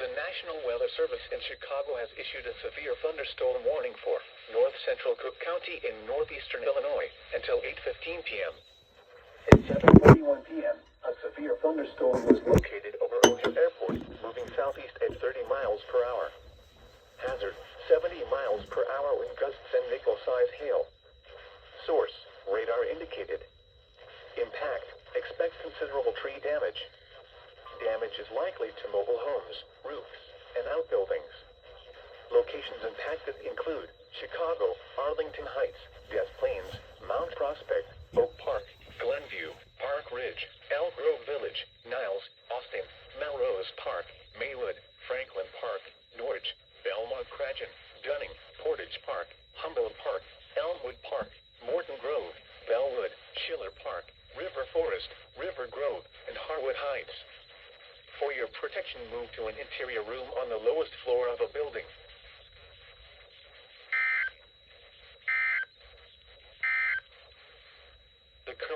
The National Weather Service in Chicago has issued a severe thunderstorm warning for north central Cook County in northeastern Illinois until 8:15 p.m. At 7:41 p.m., a severe thunderstorm was located over O'Hare Airport, moving southeast at 30 miles per hour. Hazard, 70 miles per hour with gusts and nickel-sized hail. Source, radar indicated. Impact, expect considerable tree damage. Damage is likely to mobile homes, roofs, and outbuildings. Locations impacted include Chicago, Arlington Heights, Des Plaines, Mount Prospect, Oak Park, Glenview, Park Ridge, Elk Grove Village, Niles, Austin, Melrose Park, Maywood, Franklin Park, Norwich, Belmont Cragen, Dunning, Portage Park, Humboldt Park, Elmwood Park, Morton Grove, Bellwood, Schiller Park, River Forest, River Grove, and Harwood Heights. For your protection, move to an interior room on the lowest floor of a building. The current